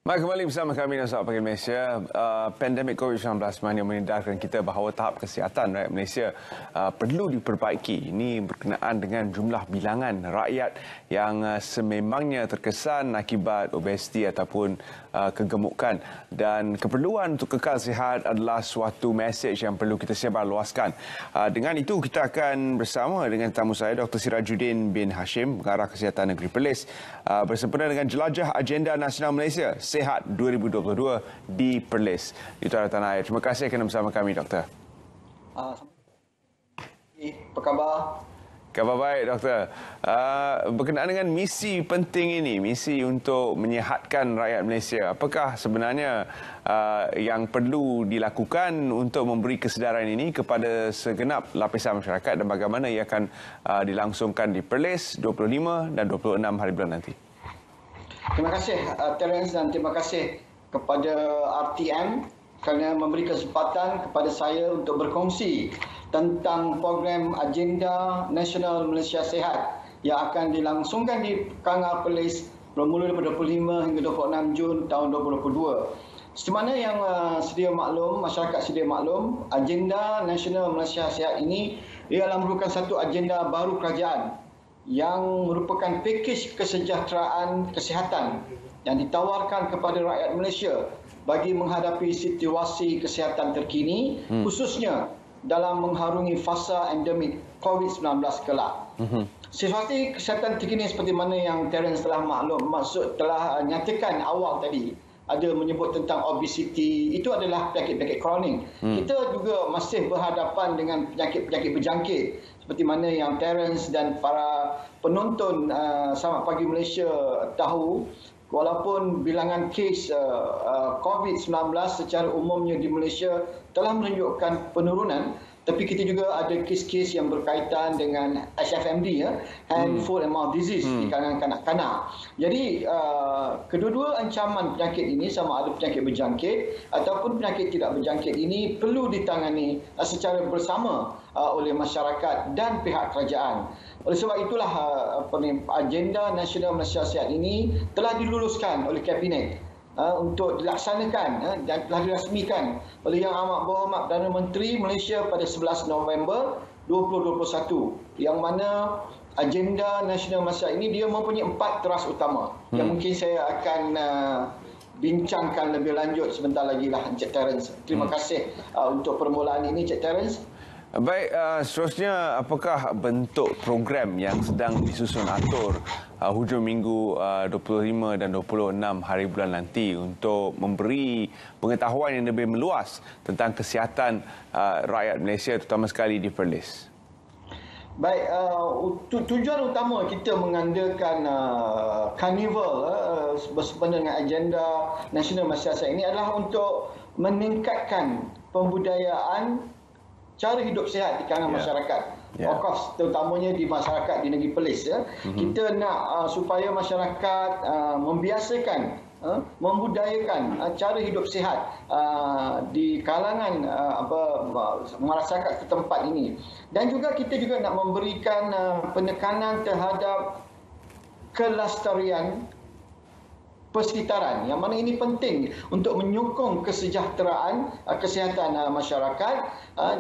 Baik, kembali bersama kami dan sahabat Pagi Malaysia. Pandemik COVID-19 yang menedarkan kita bahawa tahap kesihatan rakyat Malaysia perlu diperbaiki. Ini berkenaan dengan jumlah bilangan rakyat yang sememangnya terkesan akibat obesiti ataupun kegemukan. Dan keperluan untuk kekal sihat adalah suatu mesej yang perlu kita sebarluaskan. Dengan itu, kita akan bersama dengan tamu saya, Dr. Sirajuddin bin Hashim, Pengarah Kesihatan Negeri Perlis, bersempena dengan jelajah Agenda Nasional Malaysia Sihat 2022 di Perlis di utara tanah air. Terima kasih kerana bersama kami, Doktor. Apa khabar? Khabar baik, Doktor. Berkenaan dengan misi penting ini, misi untuk menyihatkan rakyat Malaysia, apakah sebenarnya yang perlu dilakukan untuk memberi kesedaran ini kepada segenap lapisan masyarakat dan bagaimana ia akan dilangsungkan di Perlis 25 dan 26 hari bulan nanti? Terima kasih Terence dan terima kasih kepada RTM kerana memberi kesempatan kepada saya untuk berkongsi tentang program Agenda Nasional Malaysia Sihat yang akan dilangsungkan di Kangar Perlis bermula daripada 25 hingga 26 Jun tahun 2022. Seperti mana yang sedia maklum, masyarakat sedia maklum, Agenda Nasional Malaysia Sihat ini ialah merupakan satu agenda baru kerajaan yang merupakan pakej kesejahteraan kesihatan yang ditawarkan kepada rakyat Malaysia bagi menghadapi situasi kesihatan terkini, khususnya dalam mengharungi fasa endemik COVID-19 kelak. Situasi kesihatan terkini seperti mana yang Terence telah telah nyatakan awal tadi, ada menyebut tentang obesiti, itu adalah penyakit-penyakit kronik. Kita juga masih berhadapan dengan penyakit-penyakit berjangkit seperti mana yang Terence dan para penonton Selamat Pagi Malaysia tahu, walaupun bilangan kes COVID-19 secara umumnya di Malaysia telah menunjukkan penurunan, tapi kita juga ada kes-kes yang berkaitan dengan HFMD, Hand, Foot and Mouth Disease di kalangan kanak-kanak. Jadi kedua-dua ancaman penyakit ini, sama ada penyakit berjangkit ataupun penyakit tidak berjangkit ini, perlu ditangani secara bersama oleh masyarakat dan pihak kerajaan. Oleh sebab itulah Agenda Nasional Malaysia Sihat ini telah diluluskan oleh Kabinet untuk dilaksanakan dan telah dirasmikan oleh Yang Amat Berhormat Perdana Menteri Malaysia pada 11 November 2021, yang mana Agenda Nasional Malaysia ini dia mempunyai 4 teras utama yang mungkin saya akan bincangkan lebih lanjut sebentar lagi lah, Encik Terence. Terima kasih untuk permulaan ini, Encik Terence. Baik, seterusnya apakah bentuk program yang sedang disusun atur hujung minggu 25 dan 26 hari bulan nanti untuk memberi pengetahuan yang lebih meluas tentang kesihatan rakyat Malaysia, terutama sekali di Perlis? Baik, tujuan utama kita mengadakan karnival bersempena dengan Agenda Nasional Malaysia Sihat ini adalah untuk meningkatkan pembudayaan cara hidup sihat di kalangan masyarakat. Of course, terutamanya di masyarakat di negeri Perlis. Kita nak supaya masyarakat membiasakan, membudayakan cara hidup sihat di kalangan masyarakat setempat ini. Dan juga kita juga nak memberikan penekanan terhadap kelestarian persekitaran, yang mana ini penting untuk menyokong kesejahteraan kesihatan masyarakat,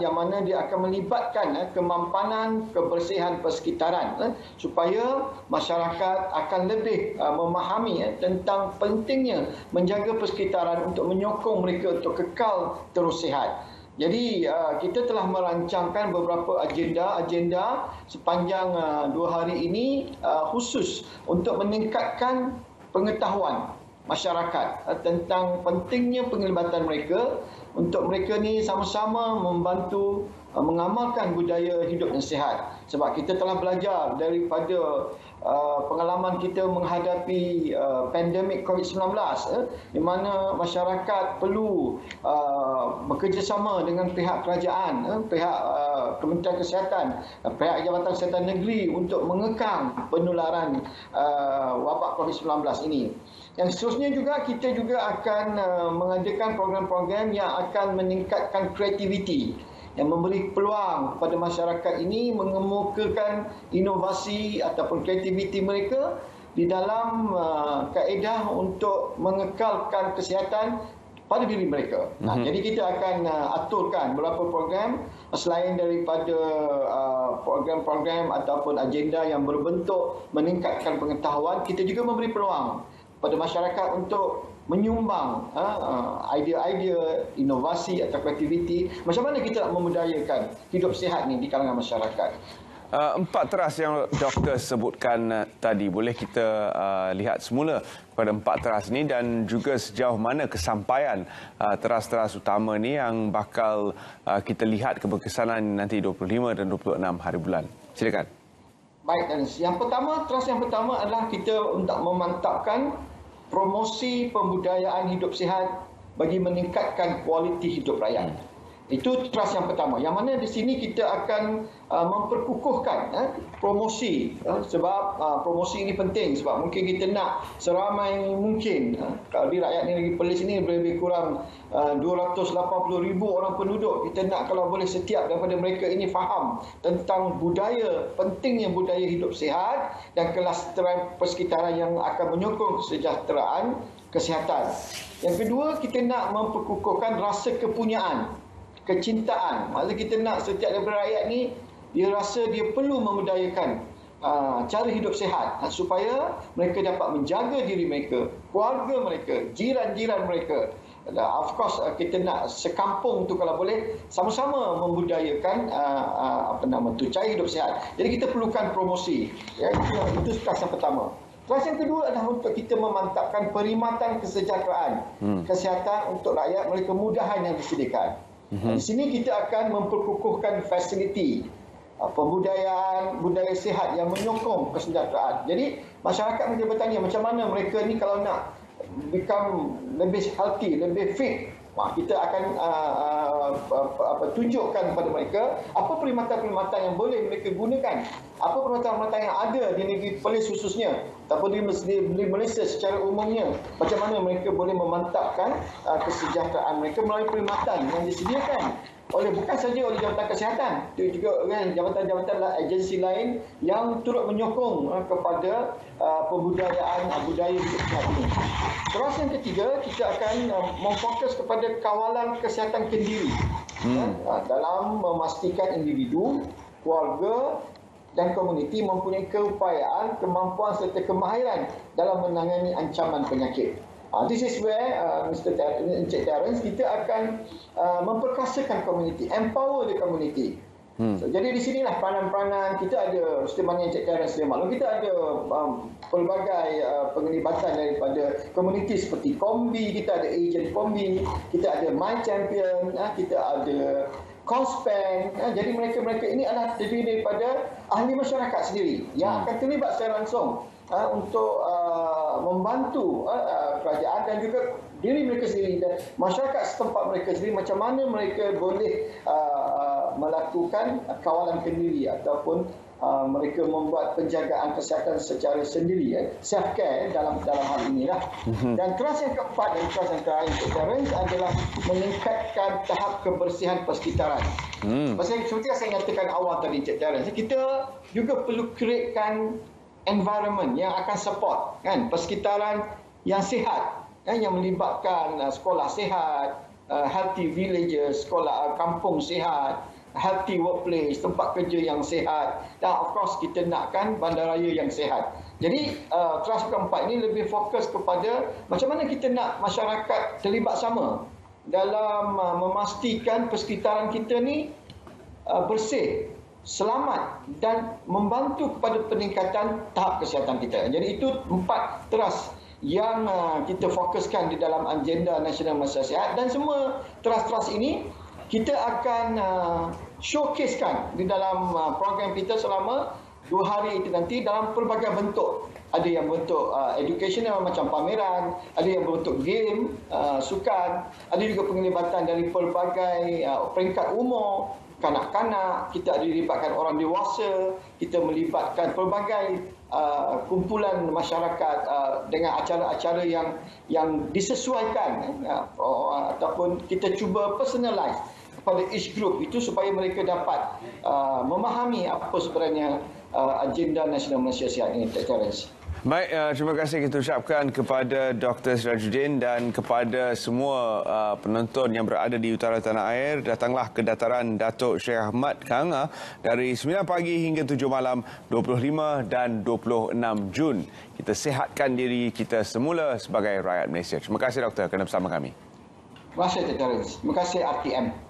yang mana dia akan melibatkan kemampanan kebersihan persekitaran supaya masyarakat akan lebih memahami tentang pentingnya menjaga persekitaran untuk menyokong mereka untuk kekal terus sihat. Jadi kita telah merancangkan beberapa agenda sepanjang 2 hari ini khusus untuk meningkatkan pengetahuan masyarakat tentang pentingnya penglibatan mereka untuk mereka ni sama-sama membantu mengamalkan budaya hidup yang sihat. Sebab kita telah belajar daripada pengalaman kita menghadapi pandemik COVID-19, di mana masyarakat perlu bekerjasama dengan pihak kerajaan, pihak Kementerian Kesihatan, pihak Jabatan Kesihatan Negeri untuk mengekang penularan wabak COVID-19 ini. Yang seterusnya juga kita juga akan mengadakan program-program yang akan meningkatkan kreativiti, yang memberi peluang kepada masyarakat ini mengemukakan inovasi ataupun kreativiti mereka di dalam kaedah untuk mengekalkan kesihatan pada diri mereka. Jadi kita akan aturkan beberapa program selain daripada program-program ataupun agenda yang berbentuk meningkatkan pengetahuan, kita juga memberi peluang pada masyarakat untuk menyumbang idea-idea, inovasi atau kreativiti. Macam mana kita nak memudayakan hidup sihat ni di kalangan masyarakat. 4 teras yang doktor sebutkan tadi, boleh kita lihat semula pada 4 teras ini dan juga sejauh mana kesampaian teras-teras utama ni yang bakal kita lihat keberkesanan nanti 25 dan 26 hari bulan. Silakan. Baik, dan teras yang pertama adalah kita untuk memantapkan promosi pembudayaan hidup sihat bagi meningkatkan kualiti hidup rakyat. Itu teras yang pertama. Yang mana di sini kita akan memperkukuhkan promosi. Sebab promosi ini penting. Sebab mungkin kita nak seramai mungkin. Kalau di rakyat negeri Perlis ini lebih kurang 280,000 orang penduduk. Kita nak kalau boleh setiap daripada mereka ini faham tentang budaya, pentingnya budaya hidup sihat dan kelestarian persekitaran yang akan menyokong kesejahteraan kesihatan. Yang kedua, kita nak memperkukuhkan rasa kepunyaan, kecintaan. Maksudnya kita nak setiap daripada rakyat ni dia rasa dia perlu memudayakan cara hidup sihat supaya mereka dapat menjaga diri mereka, keluarga mereka, jiran-jiran mereka. Of course kita nak sekampung tu kalau boleh sama-sama membudayakan cara hidup sihat. Jadi kita perlukan promosi. Ya, itu kelas yang pertama. Kelas yang kedua adalah untuk kita memantapkan perkhidmatan kesejahteraan kesihatan untuk rakyat melalui kemudahan yang disediakan. Di sini kita akan memperkukuhkan fasiliti budaya sihat yang menyokong kesejahteraan. Jadi masyarakat mereka bertanya macam mana mereka ni kalau nak become lebih healthy, lebih fit. Kita akan tunjukkan kepada mereka apa perkhidmatan-perkhidmatan yang boleh mereka gunakan, apa perkhidmatan-perkhidmatan yang ada di negeri Perlis khususnya ataupun di Malaysia secara umumnya, macam mana mereka boleh memantapkan kesejahteraan mereka melalui perkhidmatan yang disediakan bukan saja oleh Jabatan Kesihatan, itu juga jabatan-jabatan agensi lain yang turut menyokong kepada pembudayaan budaya hidup sihat ini. Terus yang ketiga, kita akan memfokus kepada kawalan kesihatan kendiri dalam memastikan individu, keluarga dan komuniti mempunyai keupayaan, kemampuan serta kemahiran dalam menangani ancaman penyakit. This is where Encik Terence, kita akan memperkasakan komuniti, empower the community. So, jadi di sinilah peranan-peranan kita ada, seperti mana Encik Terence dia maklum, kita ada pelbagai penglibatan daripada komuniti seperti Kombi, kita ada agent Kombi, kita ada My Champion, kita ada Conspan. Jadi mereka-mereka ini adalah terdiri daripada ahli masyarakat sendiri yang akan terlibat secara langsung untuk membantu kerajaan dan juga diri mereka sendiri dan masyarakat setempat mereka sendiri, macam mana mereka boleh melakukan kawalan kendiri ataupun mereka membuat penjagaan kesihatan secara sendiri, self care dalam hal inilah. Dan kelas yang keempat dan kelas yang terakhir untuk Terence adalah meningkatkan tahap kebersihan persekitaran. Pasal seperti yang saya nyatakan awal tadi Encik Terence, kita juga perlu createkan environment yang akan support persekitaran yang sihat, yang melibatkan sekolah sihat, healthy villages, sekolah kampung sihat, healthy workplace, tempat kerja yang sihat, dan of course kita nakkan bandaraya yang sihat. Jadi kelas keempat ini lebih fokus kepada macam mana kita nak masyarakat terlibat sama dalam memastikan persekitaran kita ni bersih, selamat dan membantu kepada peningkatan tahap kesihatan kita. Jadi itu 4 teras yang kita fokuskan di dalam agenda Nasional Malaysia Sihat, dan semua teras-teras ini kita akan showcasekan di dalam program kita selama 2 hari itu nanti dalam pelbagai bentuk. Ada yang bentuk educational macam pameran, ada yang bentuk game, sukan, ada juga penglibatan dari pelbagai peringkat umur, kanak-kanak, kita ada dilibatkan orang dewasa, kita melibatkan pelbagai kumpulan masyarakat dengan acara-acara yang disesuaikan ataupun kita cuba personalize kepada each group itu supaya mereka dapat memahami apa sebenarnya agenda Nasional Malaysia Sihat ini, Terence. Baik, terima kasih kita ucapkan kepada Dr. Sirajuddin dan kepada semua penonton yang berada di utara tanah air. Datanglah ke dataran Datuk Sheikh Ahmad Kanga dari 9 pagi hingga 7 malam 25 dan 26 Jun. Kita sihatkan diri kita semula sebagai rakyat Malaysia. Terima kasih Doktor kerana bersama kami. Terima kasih Terence. Terima kasih RTM.